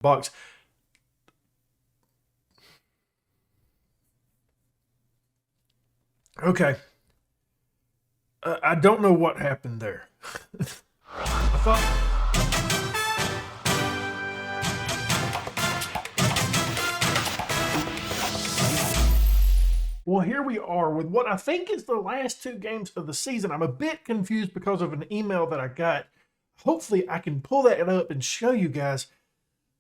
box. Okay. I don't know what happened there. I thought. Well, here we are with what I think is the last two games of the season. I'm a bit confused because of an email that I got. Hopefully, I can pull that up and show you guys.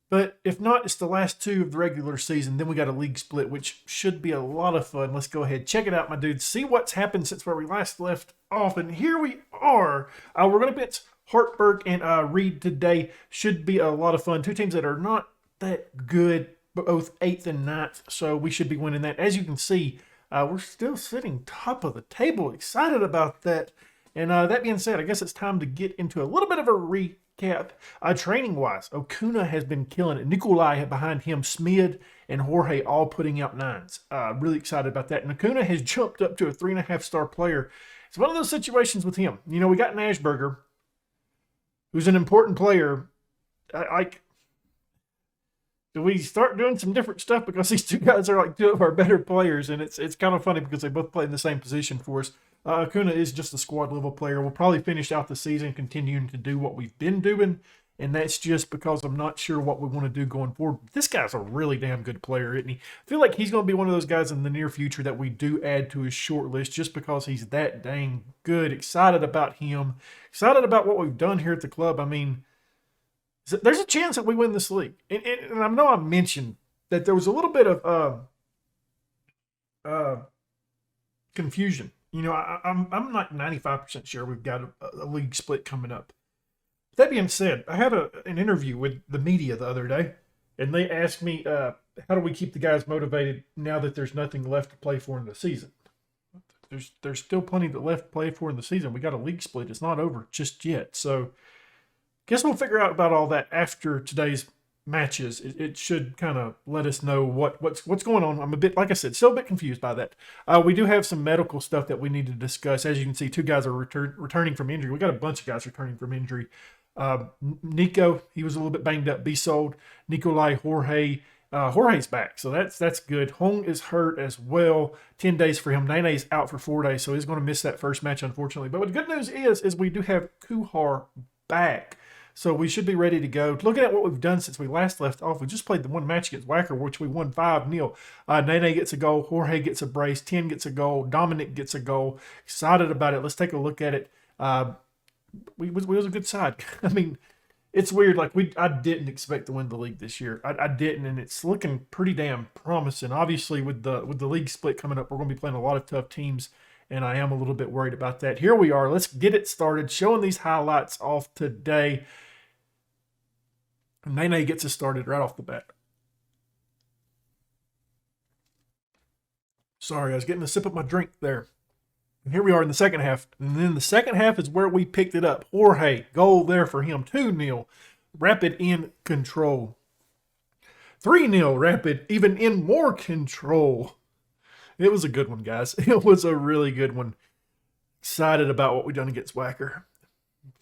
But if not, it's the last two of the regular season. Then we got a league split, which should be a lot of fun. Let's go ahead, check it out, my dudes. See what's happened since where we last left off. And here we are. We're going to pitch Hartburg and Reed today. Should be a lot of fun. Two teams that are not that good, both 8th and 9th. So we should be winning that. As you can see, we're still sitting top of the table. Excited about that. And that being said, I guess it's time to get into a little bit of a recap. Training-wise, Okuna has been killing it. Nikolai behind him, Smid and Jorge all putting out 9s. Really excited about that. And Okuna has jumped up to a 3.5-star player. It's one of those situations with him. You know, we got Nashberger, who's an important player. Do we start doing some different stuff because these two guys are like two of our better players, and it's kind of funny because they both play in the same position for us. Acuna is just a squad level player. We'll probably finish out the season continuing to do what we've been doing, and that's just because I'm not sure what we want to do going forward. This guy's a really damn good player, isn't he? I feel like he's going to be one of those guys in the near future that we do add to his short list just because he's that dang good. Excited about him. Excited about what we've done here at the club. I mean, there's a chance that we win this league. And I know I mentioned that there was a little bit of confusion. You know, I'm not 95% sure we've got a league split coming up. That being said, I had an interview with the media the other day, and they asked me, how do we keep the guys motivated now that there's nothing left to play for in the season? There's still plenty left to play for in the season. We got a league split. It's not over just yet. So guess we'll figure out about all that after today's matches. It should kind of let us know what's going on. I'm a bit, like I said, still a bit confused by that. We do have some medical stuff that we need to discuss. As you can see, two guys are returning from injury. We got a bunch of guys returning from injury. Nico, he was a little bit banged up, be sold. Nikolai, Jorge. Jorge's back, so that's good. Hong is hurt as well. 10 days for him. Nene's out for 4 days, so he's going to miss that first match, unfortunately. But the good news is we do have Kuhar back. So we should be ready to go. Looking at what we've done since we last left off, we just played the one match against Wacker, which we won 5-0. Nene gets a goal. Jorge gets a brace. 10 gets a goal. Dominic gets a goal. Excited about it. Let's take a look at it. We was a good side. I mean, it's weird. Like I didn't expect to win the league this year. I didn't, and it's looking pretty damn promising. Obviously, with the league split coming up, we're going to be playing a lot of tough teams, and I am a little bit worried about that. Here we are. Let's get it started. Showing these highlights off today. Nene gets us started right off the bat. Sorry, I was getting a sip of my drink there. And here we are in the second half. And then the second half is where we picked it up. Jorge, goal there for him. 2-0. Rapid in control. 3-0. Rapid even in more control. It was a good one, guys. It was a really good one. Excited about what we done against Wacker.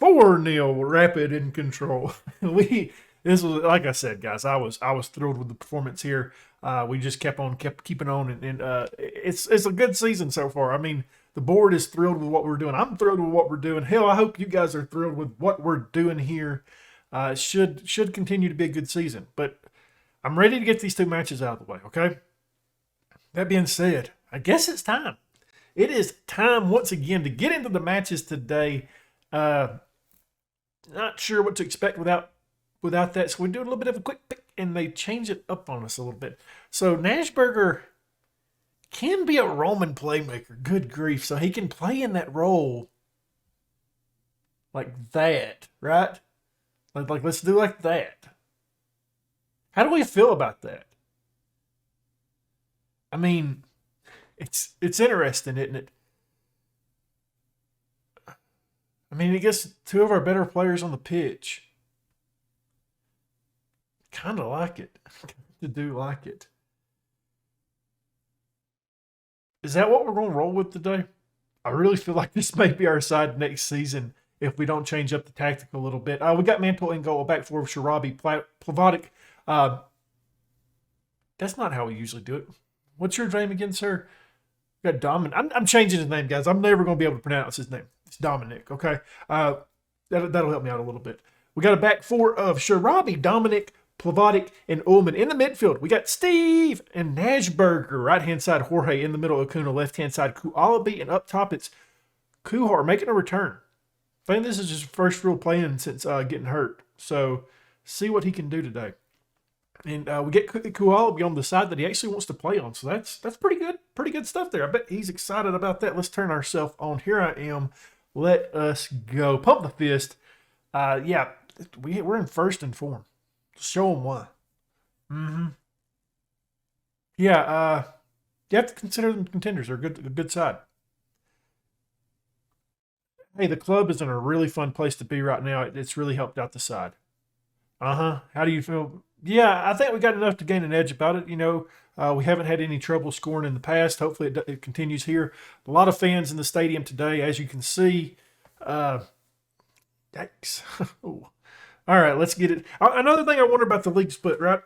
4-0. Rapid in control. This was, like I said, guys, I was thrilled with the performance here. We just kept keeping on, and it's a good season so far. I mean, the board is thrilled with what we're doing. I'm thrilled with what we're doing. Hell, I hope you guys are thrilled with what we're doing here. Should continue to be a good season, but I'm ready to get these two matches out of the way, okay? That being said, I guess it's time. It is time once again to get into the matches today. Not sure what to expect without that, so we do a little bit of a quick pick, and they change it up on us a little bit. So Nashberger can be a Roman playmaker. Good grief. So he can play in that role like that, right? Like let's do like that. How do we feel about that? I mean, it's interesting, isn't it? I mean, I guess two of our better players on the pitch. Kind of like it. I do like it. Is that what we're going to roll with today? I really feel like this may be our side next season if we don't change up the tactic a little bit. We got Mantle in goal, back four of Sharabi, Plavotic, Uh, that's not how we usually do it. What's your name again, sir? We got Dominic. I'm changing his name, guys. I'm never going to be able to pronounce his name. It's Dominic, okay? That'll help me out a little bit. We got a back four of Sharabi, Dominic, Plavotic, and Ullman. In the midfield, we got Steve and Nashberger. Right-hand side, Jorge. In the middle, Acuna. Left-hand side, Kualabi. And up top, it's Kuhar making a return. I think this is his first real playing since getting hurt. So, see what he can do today. And we get Kualabi on the side that he actually wants to play on. So, that's pretty good. Pretty good stuff there. I bet he's excited about that. Let's turn ourselves on. Here I am. Let us go. Pump the fist. Yeah, we're in first in form. Show them why. Yeah, you have to consider them contenders. They're a good side. Hey, the club is in a really fun place to be right now. It's really helped out the side. How do you feel? Yeah, I think we got enough to gain an edge about it. We haven't had any trouble scoring in the past. Hopefully it continues here. A lot of fans in the stadium today, as you can see. Yikes. All right, let's get it. Another thing I wonder about the league split, right?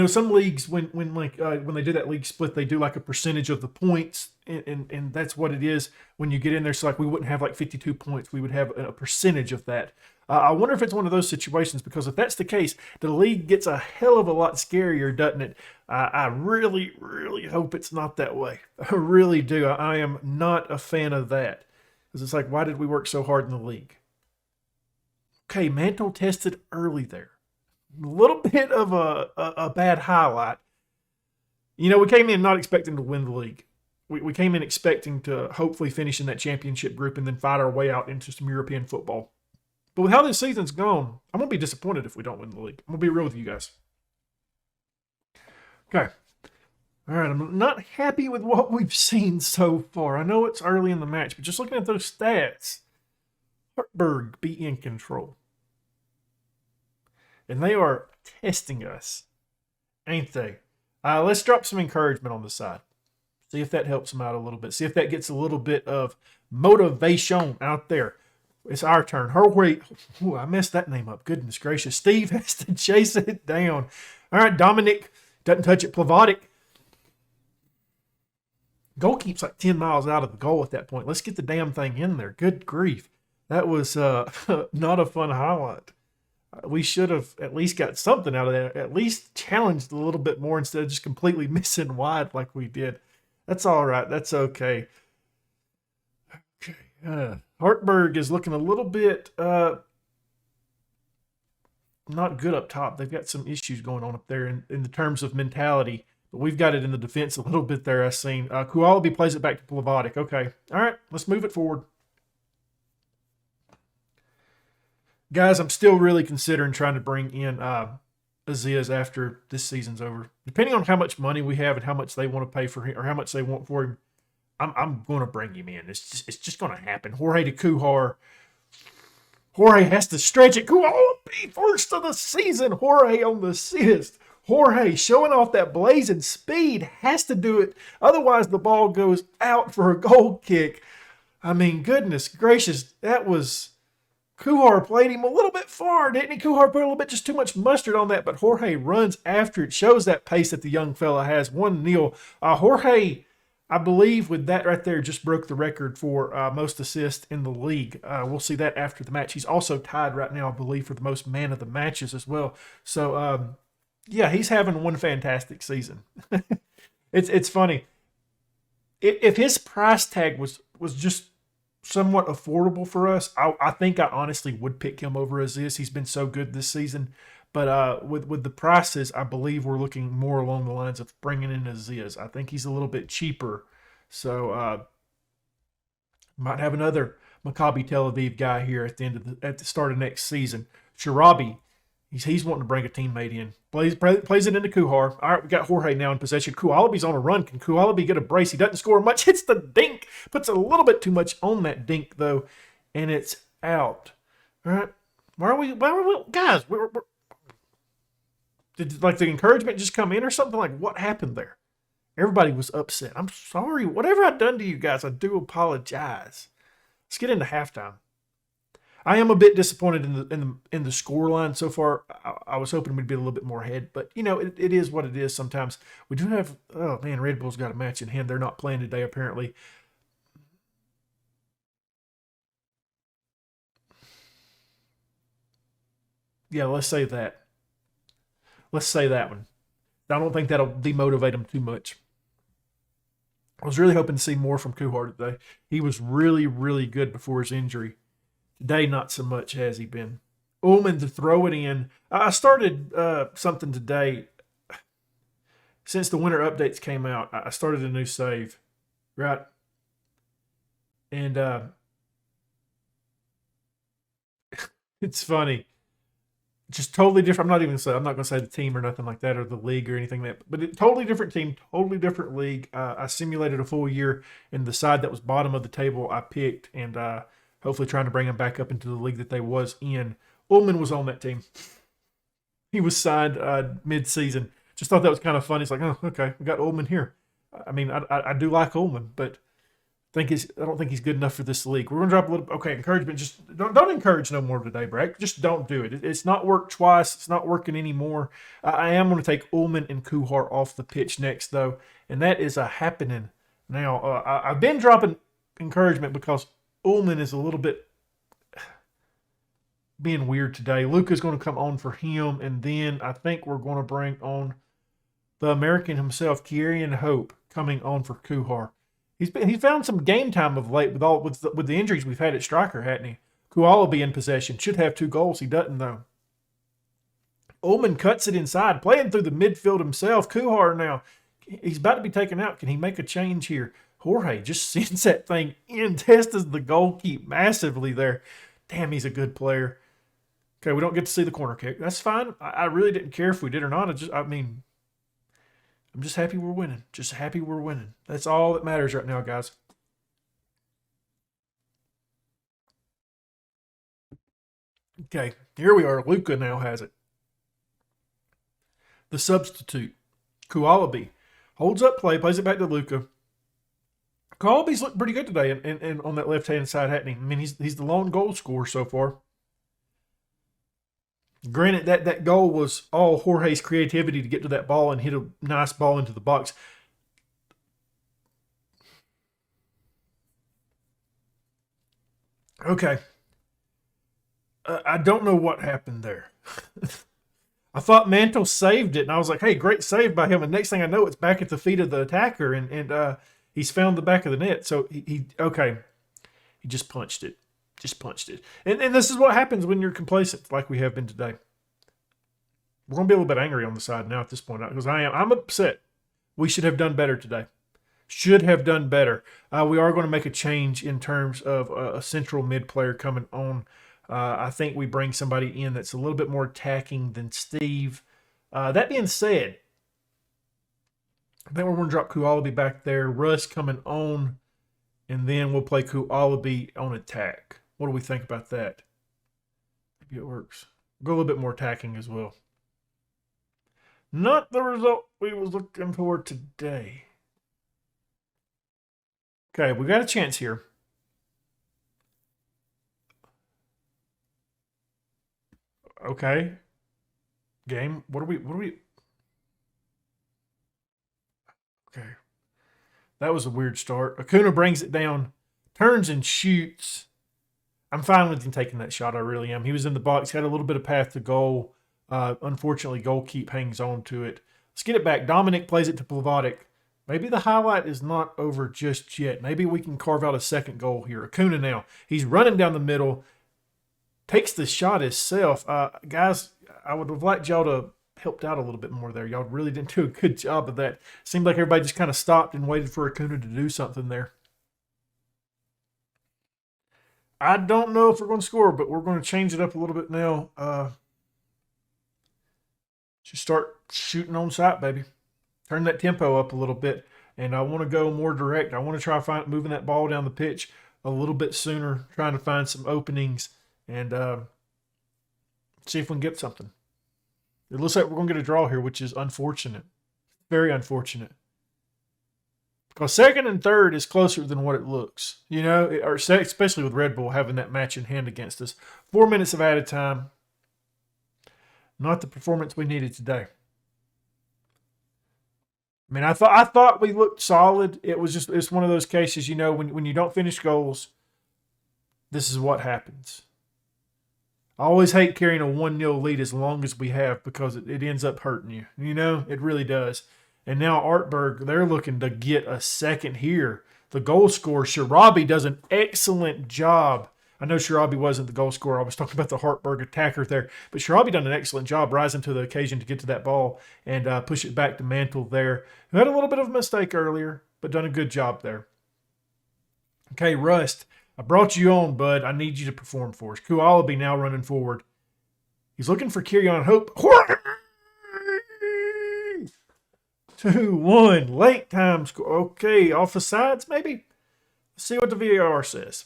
Some leagues when they do that league split, they do like a percentage of the points, and that's what it is when you get in there. So like we wouldn't have like 52 points, we would have a percentage of that. I wonder if it's one of those situations, because if that's the case, the league gets a hell of a lot scarier, doesn't it? I really, really hope it's not that way. I really do. I am not a fan of that, because it's like, why did we work so hard in the league? Okay, Mantle tested early there. A little bit of a bad highlight. We came in not expecting to win the league. We came in expecting to hopefully finish in that championship group and then fight our way out into some European football. But with how this season's gone, I'm going to be disappointed if we don't win the league. I'm going to be real with you guys. Okay. All right, I'm not happy with what we've seen so far. I know it's early in the match, but just looking at those stats, Hartberg be in control. And they are testing us, ain't they? Let's drop some encouragement on the side. See if that helps them out a little bit. See if that gets a little bit of motivation out there. It's our turn. I messed that name up. Goodness gracious. Steve has to chase it down. All right, Dominic doesn't touch it. Plavotic. Goalkeeper's like 10 miles out of the goal at that point. Let's get the damn thing in there. Good grief. That was not a fun highlight. We should have at least got something out of that. At least challenged a little bit more instead of just completely missing wide like we did. That's all right. That's okay. Okay. Hartberg is looking a little bit not good up top. They've got some issues going on up there in the terms of mentality. But we've got it in the defense a little bit there, I've seen. Kualabi plays it back to Plavotic. Okay. All right. Let's move it forward. Guys, I'm still really considering trying to bring in Aziz after this season's over. Depending on how much money we have and how much they want to pay for him or how much they want for him, I'm going to bring him in. It's just going to happen. Jorge to Kuhar. Jorge has to stretch it. Kualabi, first of the season. Jorge on the assist. Jorge showing off that blazing speed, has to do it. Otherwise, the ball goes out for a goal kick. I mean, goodness gracious, that was... Kuhar played him a little bit far, didn't he? Kuhar put a little bit, just too much mustard on that, but Jorge runs after it, shows that pace that the young fella has. 1-0. Jorge, I believe with that right there, just broke the record for most assists in the league. We'll see that after the match. He's also tied right now, I believe, for the most man of the matches as well. So, yeah, he's having one fantastic season. It's funny. If his price tag was just somewhat affordable for us, I think I honestly would pick him over Aziz. He's been so good this season. But with the prices, I believe we're looking more along the lines of bringing in Aziz. I think he's a little bit cheaper. So might have another Maccabi Tel Aviv guy here at the start of next season. Sharabi, he's wanting to bring a teammate in. Plays it into Kuhar. All right, we got Jorge now in possession. Kualabi's on a run. Can Kualabi get a brace? He doesn't score much. Hits the dink. Puts a little bit too much on that dink, though, and it's out. All right. Why are we guys, did like the encouragement just come in or something? Like, what happened there? Everybody was upset. I'm sorry. Whatever I've done to you guys, I do apologize. Let's get into halftime. I am a bit disappointed in the score line so far. I was hoping we'd be a little bit more ahead, but it is what it is. Sometimes we do have. Oh man, Red Bull's got a match in hand. They're not playing today apparently. Yeah, let's say that. Let's say that one. I don't think that'll demotivate them too much. I was really hoping to see more from Kuhar today. He was really, really good before his injury. Today, not so much has he been. Ullman to throw it in. I started something today. Since the winter updates came out, I started a new save, right? And it's funny. Just totally different. I'm not going to say the team or nothing like that or the league or anything like that, but totally different team, totally different league. I simulated a full year, and the side that was bottom of the table I picked, and hopefully trying to bring them back up into the league that they was in. Ullman was on that team. He was signed mid-season. Just thought that was kind of funny. It's like, oh, okay, we got Ullman here. I mean, I do like Ullman, but I don't think he's good enough for this league. We're gonna drop a little. Okay, encouragement. Just don't encourage no more today, Brack. Just don't do it. It's not worked twice. It's not working anymore. I am gonna take Ullman and Kuhar off the pitch next though, and that is a happening. Now I've been dropping encouragement because Ullman is a little bit being weird today. Luca's going to come on for him, and then I think we're going to bring on the American himself, Kieran Hope, coming on for Kuhar. He's found some game time of late with the injuries we've had at striker, hadn't he? Kuala be in possession. Should have 2 goals. He doesn't, though. Ullman cuts it inside, playing through the midfield himself. Kuhar now, he's about to be taken out. Can he make a change here? Jorge just sends that thing in, tests the goalkeeper massively there. Damn, he's a good player. Okay, we don't get to see the corner kick. That's fine. I really didn't care if we did or not. I'm just happy we're winning. Just happy we're winning. That's all that matters right now, guys. Okay, here we are. Luca now has it. The substitute, Kualabi, holds up play, plays it back to Luca. Kualabi's looked pretty good today and on that left-hand side, hasn't he? I mean, he's the lone goal scorer so far. Granted, that goal was all Jorge's creativity to get to that ball and hit a nice ball into the box. Okay. I don't know what happened there. I thought Mantle saved it, and I was like, hey, great save by him. And next thing I know, it's back at the feet of the attacker, and he's found the back of the net. So he just punched it. Just punched it. And this is what happens when you're complacent, like we have been today. We're going to be a little bit angry on the side now at this point, because I'm upset. We should have done better today. Should have done better. We are going to make a change in terms of a central mid player coming on. I think we bring somebody in that's a little bit more attacking than Steve. That being said, I think we're going to drop Kualabi back there. Russ coming on, and then we'll play Kualabi on attack. What do we think about that? Maybe it works. Go a little bit more attacking as well. Not the result we was looking for today. Okay, we got a chance here. Okay. Game. What are we Okay. That was a weird start. Acuna brings it down, turns and shoots. I'm fine with him taking that shot. I really am. He was in the box, had a little bit of path to goal. Unfortunately, goalkeep hangs on to it. Let's get it back. Dominic plays it to Plavotic. Maybe the highlight is not over just yet. Maybe we can carve out a second goal here. Acuna now. He's running down the middle. Takes the shot himself. Guys, I would have liked y'all to helped out a little bit more there. Y'all really didn't do a good job of that. Seemed like everybody just kind of stopped and waited for Acuna to do something there. I don't know if we're going to score, but we're going to change it up a little bit now. Just start shooting on sight, baby. Turn that tempo up a little bit, and I want to go more direct. I want to try moving that ball down the pitch a little bit sooner, trying to find some openings and see if we can get something. It looks like we're going to get a draw here, which is unfortunate. Very unfortunate. Because second and third is closer than what it looks, or especially with Red Bull having that match in hand against us. 4 minutes of added time. Not the performance we needed today. I mean, I thought we looked solid. It's one of those cases, when you don't finish goals, this is what happens. I always hate carrying a 1-0 lead as long as we have because it ends up hurting you. It really does. And now Artberg, they're looking to get a second here. The goal scorer, Sharabi, does an excellent job. I know Sharabi wasn't the goal scorer. I was talking about the Hartberg attacker there. But Sharabi done an excellent job rising to the occasion to get to that ball and push it back to Mantle there, who had a little bit of a mistake earlier, but done a good job there. Okay, Rust, I brought you on, bud. I need you to perform for us. Kualaby now running forward. He's looking for Kirion Hope. 2-1. Late time score. Okay, off the sides maybe? Let's see what the VAR says.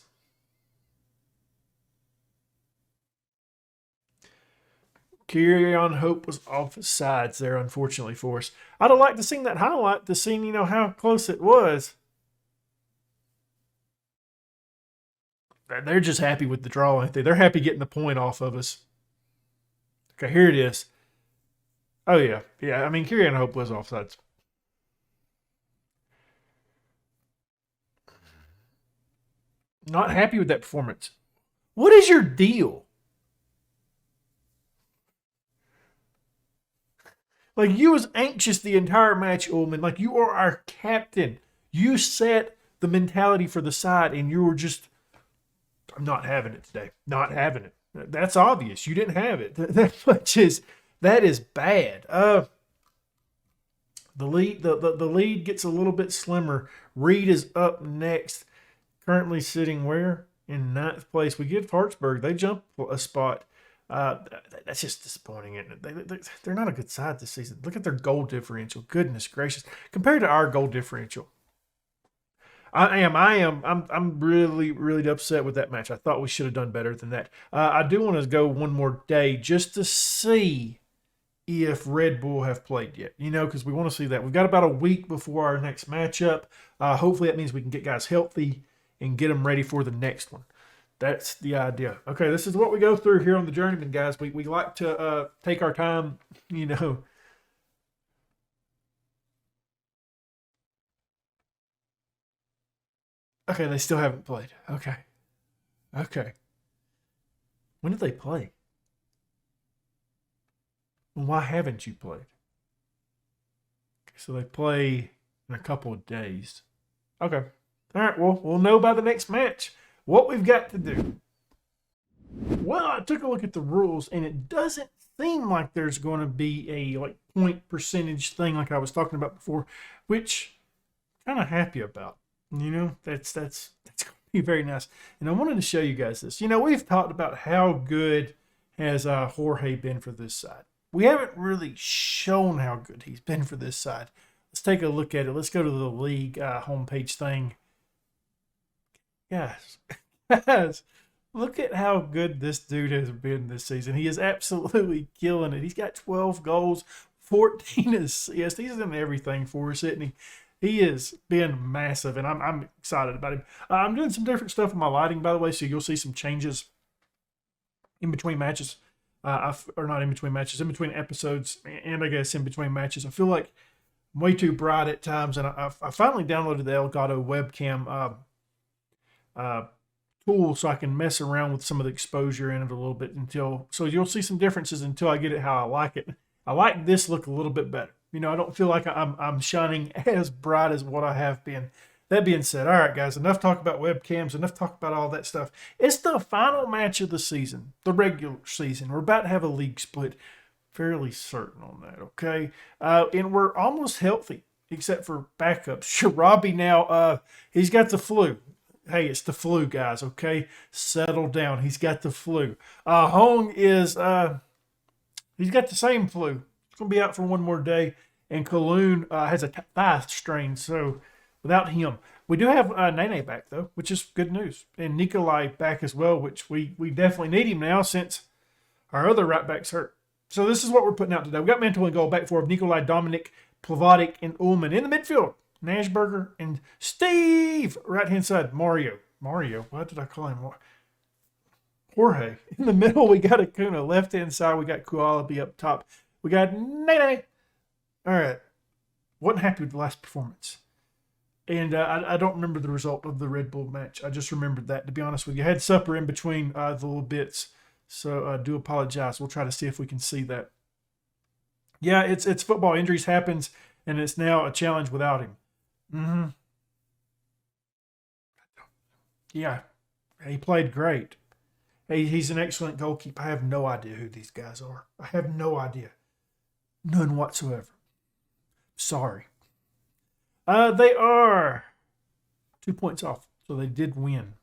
Kirion Hope was off the sides there, unfortunately, for us. I'd have liked to seen that highlight to see, how close it was. They're just happy with the draw, aren't they? They're happy getting the point off of us. Okay, here it is. Oh, yeah. Yeah, I mean, Kirion Hope was offsides. Not happy with that performance. What is your deal? Like, you was anxious the entire match, Ullman. Like, you are our captain. You set the mentality for the side, and you were just, I'm not having it today. Not having it. That's obvious. You didn't have it. That is bad. The lead gets a little bit slimmer. Reed is up next. Currently sitting where? In 9th place. We give Hartsburg. They jump a spot. That's just disappointing, isn't it? They're not a good side this season. Look at their goal differential. Goodness gracious. Compared to our goal differential. I'm really, really upset with that match. I thought we should have done better than that. I do want to go one more day just to see if Red Bull have played yet, because we want to see that. We've got about a week before our next matchup. Hopefully that means we can get guys healthy and get them ready for the next one. That's the idea. Okay, this is what we go through here on the Journeyman, guys. We like to take our time, Okay, they still haven't played. Okay. When did they play? Why haven't you played? Okay, so they play in a couple of days. Okay. All right, well, we'll know by the next match what we've got to do. Well, I took a look at the rules, and it doesn't seem like there's going to be a point percentage thing like I was talking about before, which I'm kind of happy about. That's going to be very nice. And I wanted to show you guys this. We've talked about how good has Jorge been for this side. We haven't really shown how good he's been for this side. Let's take a look at it. Let's go to the league homepage thing. Guys, look at how good this dude has been this season. He is absolutely killing it. He's got 12 goals, 14 assists. He's done everything for us, isn't he? He has been massive, and I'm excited about him. I'm doing some different stuff with my lighting, by the way, so you'll see some changes in between matches. Or not in between matches, in between episodes, and I guess in between matches. I feel like I'm way too bright at times, and I finally downloaded the Elgato webcam tool so I can mess around with some of the exposure in it a little bit so you'll see some differences until I get it how I like it. I like this look a little bit better. I don't feel like I'm shining as bright as what I have been. That being said, all right, guys, enough talk about webcams, enough talk about all that stuff. It's the final match of the season, the regular season. We're about to have a league split. Fairly certain on that, okay? And we're almost healthy, except for backups. Sharabi now, he's got the flu. Hey, it's the flu, guys, okay? Settle down. He's got the flu. Hong is, he's got the same flu. He's going to be out for one more day. And Kaloon has a thigh strain, so without him. We do have Nene back, though, which is good news. And Nikolai back as well, which we definitely need him now since our other right back's hurt. So this is what we're putting out today. We got Mantle in goal, back four of Nikolai, Dominic, Plavatic, and Ullman. In the midfield, Nashburger, and Steve, right-hand side, Mario. Mario, what did I call him? Jorge. In the middle, we got Acuna. Left-hand side, we got Kualabi up top. We got Nene. All right. Wasn't happy with the last performance. And I don't remember the result of the Red Bull match. I just remembered that, to be honest with you. I had supper in between the little bits, so I do apologize. We'll try to see if we can see that. Yeah, it's football. Injuries happens, and it's now a challenge without him. Mm-hmm. Yeah, he played great. He's an excellent goalkeeper. I have no idea who these guys are. I have no idea. None whatsoever. Sorry. They are 2 points off, so they did win.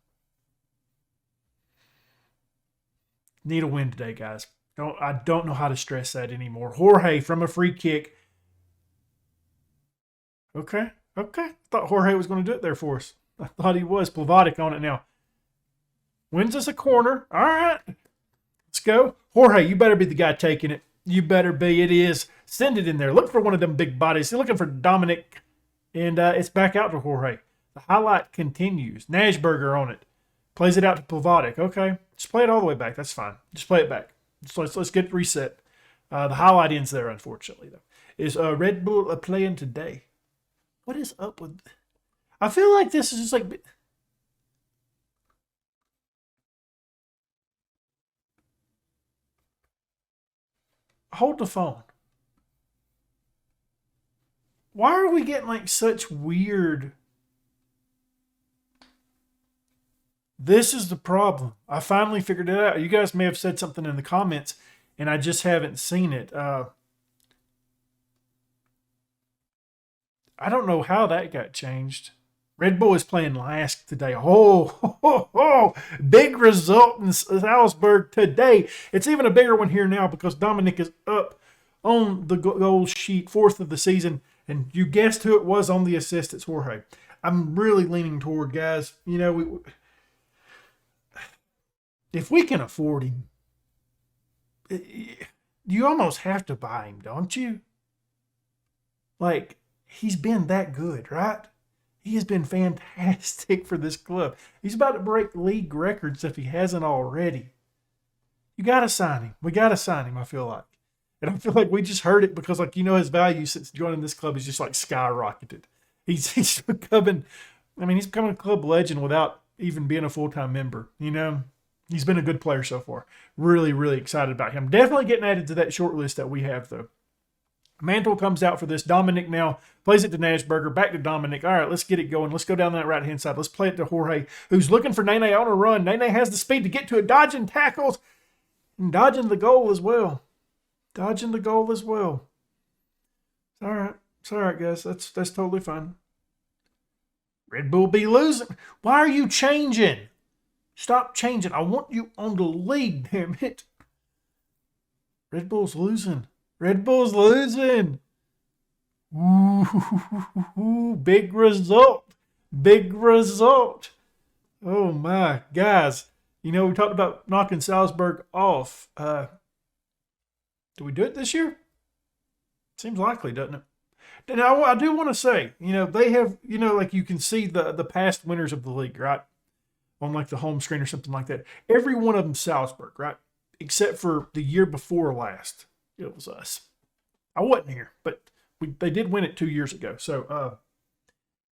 Need a win today, guys. I don't know how to stress that anymore. Jorge from a free kick. Okay. Thought Jorge was going to do it there for us. I thought he was. Plavatic on it now. Wins us a corner. All right. Let's go. Jorge, you better be the guy taking it. You better be. It is. Send it in there. Look for one of them big bodies. You're looking for Dominic. And it's back out to Jorge. The highlight continues. Nashburger on it. Plays it out to Plavatic. Okay. Just play it all the way back. That's fine. Just play it back. Let's get it reset. The highlight ends there, unfortunately, though. Is Red Bull playing today? What is up with... I feel like this is just like... Hold the phone. Why are we getting like such weird... This is the problem. I finally figured it out. You guys may have said something in the comments, and I just haven't seen it. I don't know how that got changed. Red Bull is playing last today. Big result in Salzburg today. It's even a bigger one here now because Dominic is up on the goal sheet, 4th of the season. And you guessed who it was on the assist. It's Jorge. I'm really leaning toward, guys. You know, if we can afford him, you almost have to buy him, don't you? Like, he's been that good, right? He has been fantastic for this club. He's about to break league records if he hasn't already. You got to sign him. We got to sign him, I feel like. And I feel like we just heard it because, like, you know, his value since joining this club is just, like, skyrocketed. He's becoming a club legend without even being a full-time member, you know? He's been a good player so far. Really, really excited about him. Definitely getting added to that short list that we have, though. Mantle comes out for this. Dominic now plays it to Nashburger. Back to Dominic. All right, let's get it going. Let's go down that right-hand side. Let's play it to Jorge, who's looking for Nene on a run. Nene has the speed to get to it, dodging tackles and dodging the goal as well. All right. It's all right, guys. That's totally fine. Red Bull be losing. Why are you changing? Stop changing. I want you on the lead, damn it. Red Bull's losing. Ooh, big result. Oh, my. Guys, you know, we talked about knocking Salzburg off. Do we do it this year? Seems likely, doesn't it? Now, I do want to say, you know, they have, you know, like you can see the past winners of the league, right? On like the home screen or something like that. Every one of them Salzburg, right? Except for the year before last. It was us. I wasn't here, but they did win it 2 years ago. So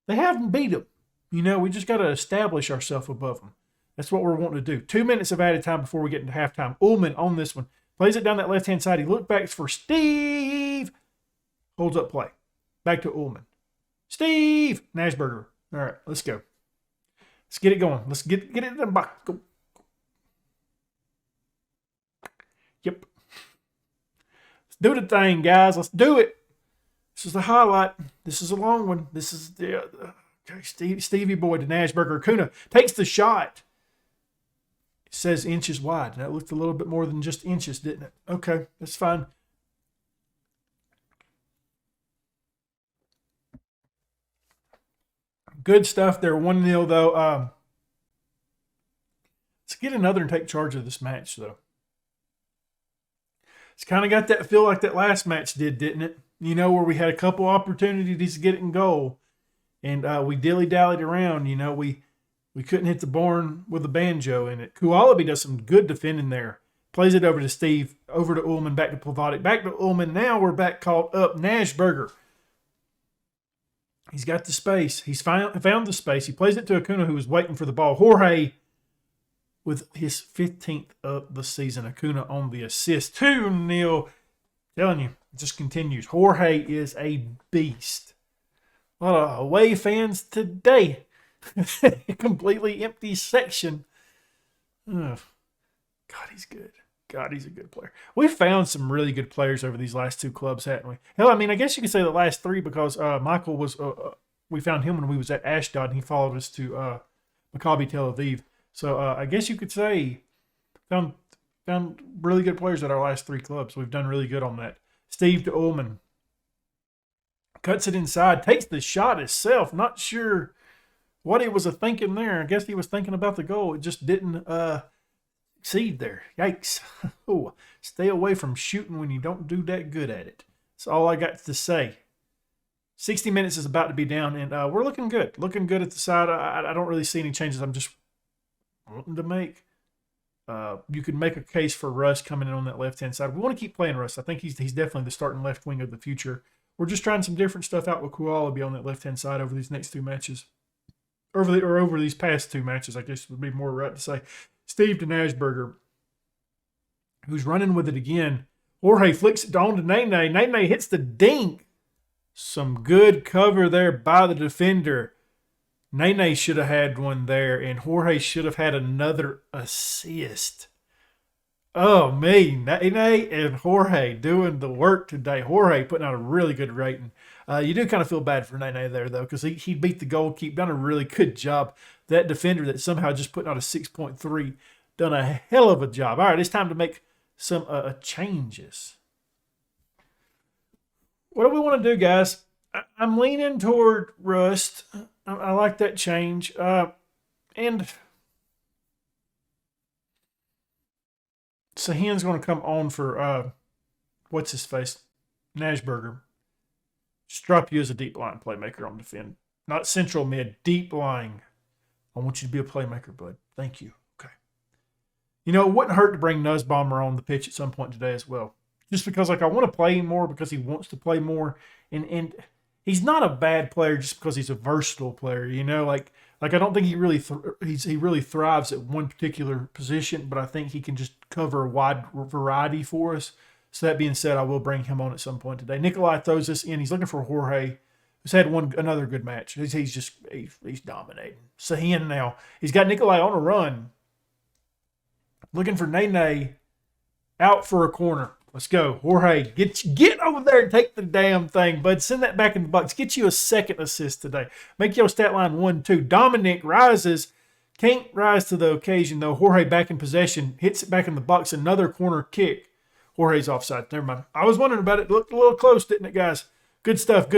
they haven't beat them. You know, we just got to establish ourselves above them. That's what we're wanting to do. 2 minutes of added time before we get into halftime. Ullman on this one. Plays it down that left-hand side. He looked back for Steve. Holds up play. Back to Ullman. Steve. Nashburger. All right, let's go. Let's get it going. Let's get it in the box. Go. Yep. Let's do the thing, guys. Let's do it. This is the highlight. This is a long one. This is the okay. Stevie boy to Nashburger. Acuna takes the shot. It says inches wide. That looked a little bit more than just inches, didn't it? Okay, that's fine. Good stuff there. 1-0, though. Let's get another and take charge of this match, though. It's kind of got that feel like that last match did, didn't it? You know, where we had a couple opportunities to get it in goal, And we dilly-dallied around. We couldn't hit the barn with a banjo in it. Kualaby does some good defending there. Plays it over to Steve, over to Ullman, back to Plavotic, back to Ullman. Now we're back caught up. Nashberger. He's got the space. He's found the space. He plays it to Acuna, who was waiting for the ball. Jorge with his 15th of the season. Acuna on the assist. 2-0. Telling you, it just continues. Jorge is a beast. A lot of away fans today. Completely empty section. God, he's good. God, he's a good player. We've found some really good players over these last two clubs, haven't we? Hell, I mean, I guess you could say the last three because Michael was, we found him when we was at Ashdod and he followed us to Maccabi Tel Aviv. So I guess you could say found really good players at our last three clubs. We've done really good on that. Steve to Ullman. Cuts it inside, takes the shot itself. Not sure what he was thinking there. I guess he was thinking about the goal. It just didn't succeed there. Yikes. Ooh, stay away from shooting when you don't do that good at it. That's all I got to say. 60 minutes is about to be down, and we're looking good. Looking good at the side. I don't really see any changes. I'm just wanting to make. You could make a case for Russ coming in on that left-hand side. We want to keep playing Russ. I think he's definitely the starting left wing of the future. We're just trying some different stuff out with Kualaby on that left-hand side over these next two matches. Over these past two matches, I guess would be more right to say. Steve to Nashberger, who's running with it again. Jorge flicks it on to Nene. Nene hits the dink. Some good cover there by the defender. Nene should have had one there, and Jorge should have had another assist. Oh, me. Nene and Jorge doing the work today. Jorge putting out a really good rating. You do kind of feel bad for Nene there, though, because he beat the goalkeeper, done a really good job. That defender that somehow just putting out a 6.3, done a hell of a job. All right, it's time to make some changes. What do we want to do, guys? I'm leaning toward Rust. I like that change. And Sahin's going to come on for, what's his face? Nashberger. Just drop you as a deep line playmaker on defend. Not central mid, deep lying. I want you to be a playmaker, bud. Thank you. Okay. It wouldn't hurt to bring Nussbaumer on the pitch at some point today as well. Just because, I want to play him more because he wants to play more. And he's not a bad player just because he's a versatile player, I don't think he really he really thrives at one particular position, but I think he can just cover a wide variety for us. So that being said, I will bring him on at some point today. Nikolai throws this in. He's looking for Jorge, who's had another good match. He's dominating. Sahin now. He's got Nikolai on a run. Looking for Nene out for a corner. Let's go. Jorge, get over there and take the damn thing, bud. Send that back in the box. Get you a second assist today. Make your stat line 1-2. Dominic rises. Can't rise to the occasion, though. Jorge back in possession. Hits it back in the box. Another corner kick. Jorge's offside. Never mind. I was wondering about it. It looked a little close, didn't it, guys? Good stuff.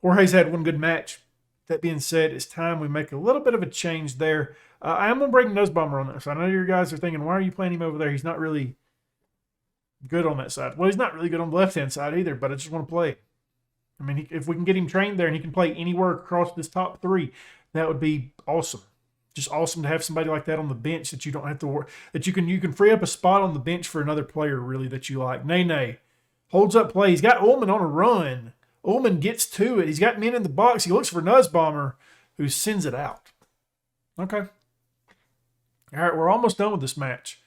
Jorge's had one good match. That being said, it's time we make a little bit of a change there. I am going to bring Nussbaumer on this. I know you guys are thinking, why are you playing him over there? He's not really good on that side. Well, he's not really good on the left-hand side either, but I just want to play. I mean, if we can get him trained there and he can play anywhere across this top three, that would be awesome. Just awesome to have somebody like that on the bench that you don't have to worry, that you can free up a spot on the bench for another player really that you like. Nene holds up play. He's got Ullman on a run. Ullman gets to it. He's got men in the box. He looks for Nussbaumer, who sends it out. Okay. All right, we're almost done with this match.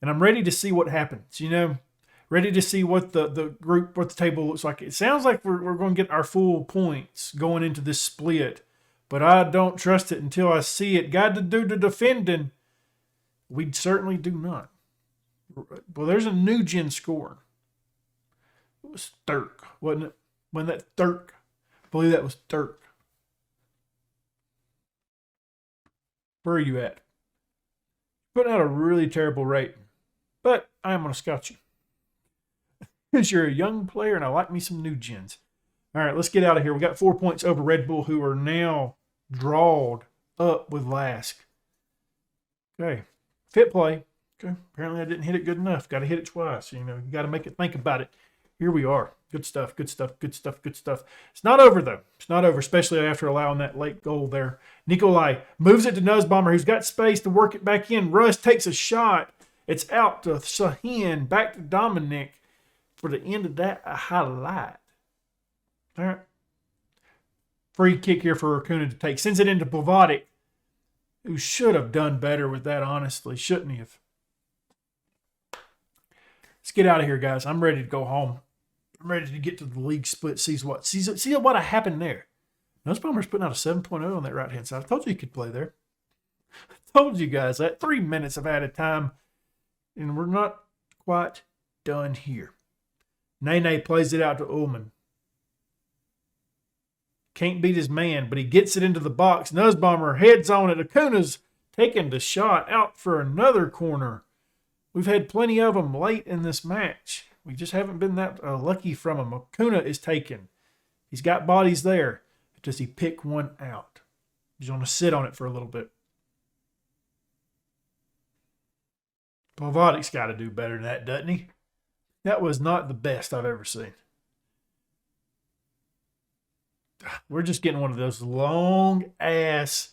And I'm ready to see what happens, ready to see what the table looks like. It sounds like we're going to get our full points going into this split, but I don't trust it until I see it. Got to do the defending. We certainly do not. Well, there's a new gen score. It was Dirk, wasn't it? When that Dirk, I believe that was Dirk. Where are you at? Putting out a really terrible rating, but I am going to scout you. Because you're a young player and I like me some new gens. All right, let's get out of here. We got 4 points over Red Bull, who are now drawed up with Lask. Okay, fit play. Okay, apparently I didn't hit it good enough. Got to hit it twice. You got to make it think about it. here we are. Good stuff, good stuff, good stuff, good stuff. It's not over, though. It's not over, especially after allowing that late goal there. Nikolai moves it to Nussbaumer, who's got space to work it back in. Russ takes a shot. It's out to Sahin, back to Dominic for the end of that highlight. All right. Free kick here for Acuna to take. Sends it into Pavotic, who should have done better with that, honestly. Shouldn't he have? Let's get out of here, guys. I'm ready to go home. I'm ready to get to the league split. See what happened there. Nussbaumer's putting out a 7.0 on that right-hand side. I told you he could play there. I told you guys that. 3 minutes of added time. And we're not quite done here. Nene plays it out to Ullman. Can't beat his man, but he gets it into the box. Nussbaumer heads on it. Acuna's taking the shot out for another corner. We've had plenty of them late in this match. We just haven't been that lucky from him. Acuna is taken. He's got bodies there. Does he pick one out? He's going to sit on it for a little bit. Pavotic's got to do better than that, doesn't he? That was not the best I've ever seen. We're just getting one of those long-ass,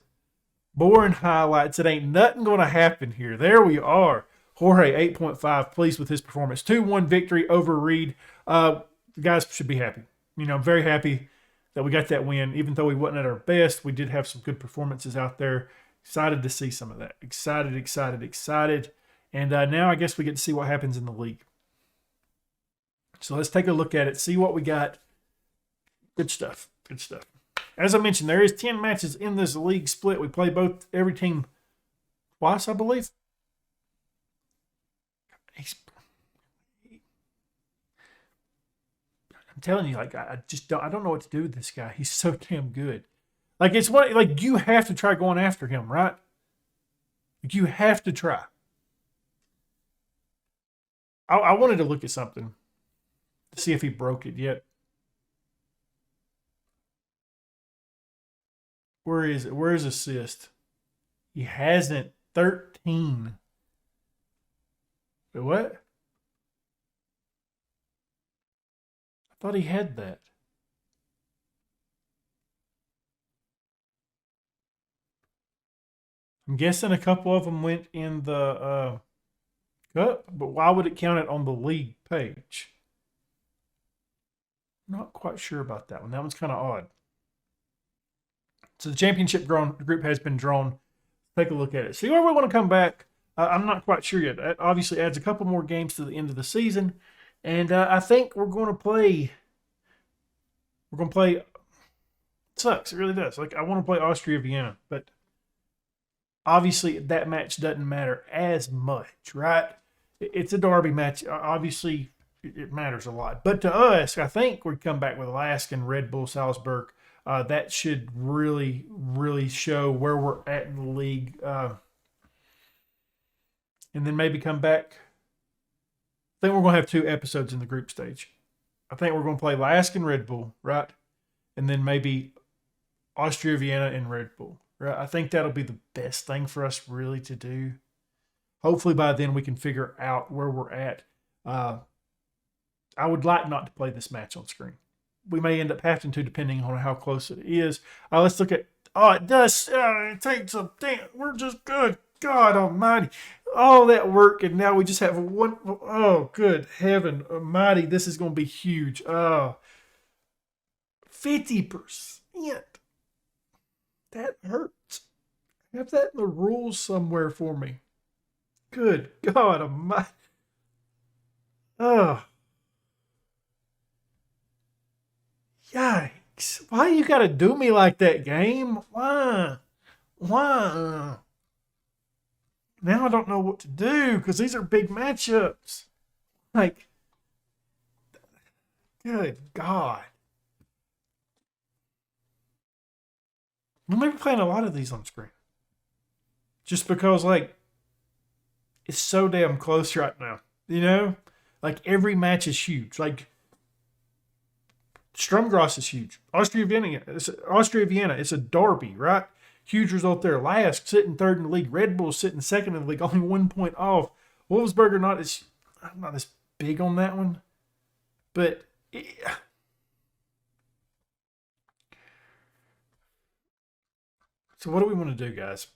boring highlights. It ain't nothing going to happen here. There we are. Jorge, 8.5, pleased with his performance. 2-1 victory over Reed. The guys should be happy. I'm very happy that we got that win. Even though we wasn't at our best, we did have some good performances out there. Excited to see some of that. Excited. And now I guess we get to see what happens in the league. So let's take a look at it, see what we got. Good stuff. As I mentioned, there is 10 matches in this league split. We play every team twice, I believe. I'm telling you, I don't know what to do with this guy. He's so damn good. You have to try going after him, right? You have to try. I wanted to look at something to see if he broke it yet. Where is it? Where's assist? He hasn't. 13. Wait, what? I thought he had that. I'm guessing a couple of them went in the cup, but why would it count it on the league page? Not quite sure about that one. That one's kind of odd. So the championship group has been drawn. Take a look at it. See where we want to come back. I'm not quite sure yet. That obviously adds a couple more games to the end of the season. And I think we're going to play. It sucks. It really does. I want to play Austria Vienna. But obviously that match doesn't matter as much, right? It's a derby match. Obviously it matters a lot. But to us, I think we come back with Lask and Red Bull Salzburg. That should really, really show where we're at in the league. And then maybe come back. I think we're going to have 2 episodes in the group stage. I think we're going to play Lask and Red Bull, right? And then maybe Austria, Vienna, and Red Bull, right? I think that'll be the best thing for us really to do. Hopefully by then we can figure out where we're at. I would like not to play this match on screen. We may end up having to, depending on how close it is. Let's look at. It does. It takes a damn. We're just good. God Almighty, all that work, and now we just have one. Oh, good heaven Almighty, this is going to be huge. 50%. That hurts. Have that in the rules somewhere for me. Good God Almighty. Oh. Yikes. Why you got to do me like that, game? Why? Now I don't know what to do because these are big matchups. Good God. We may be playing a lot of these on screen. Just because, it's so damn close right now. Every match is huge. Strumgras is huge. Austria Vienna. It's a derby, right? Huge result there. Lask sitting third in the league. Red Bull sitting second in the league, only 1 point off. Wolfsburger I'm not as big on that one. But so what do we want to do, guys?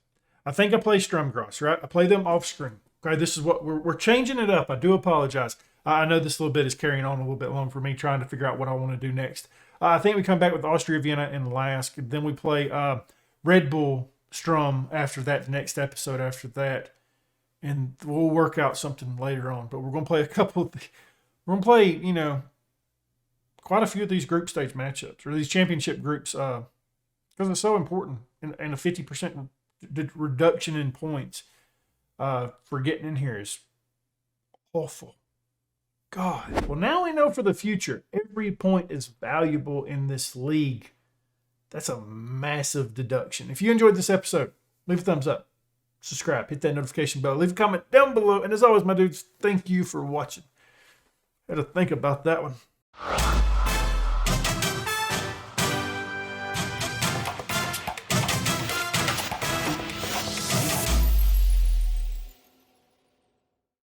I think I play Strumgrass, right? I play them off screen. Okay, this is what we're changing it up. I do apologize. I know this little bit is carrying on a little bit long for me trying to figure out what I want to do next. I think we come back with Austria Vienna and Lask. Then we play Red Bull Strum after that, the next episode after that. And we'll work out something later on. But we're going to play we're going to play, quite a few of these group stage matchups or these championship groups because it's so important. And a 50% reduction in points for getting in here is awful. God. Well, now we know for the future, every point is valuable in this league. That's a massive deduction. If you enjoyed this episode, leave a thumbs up, subscribe, hit that notification bell, leave a comment down below. And as always, my dudes, thank you for watching. Had to think about that one.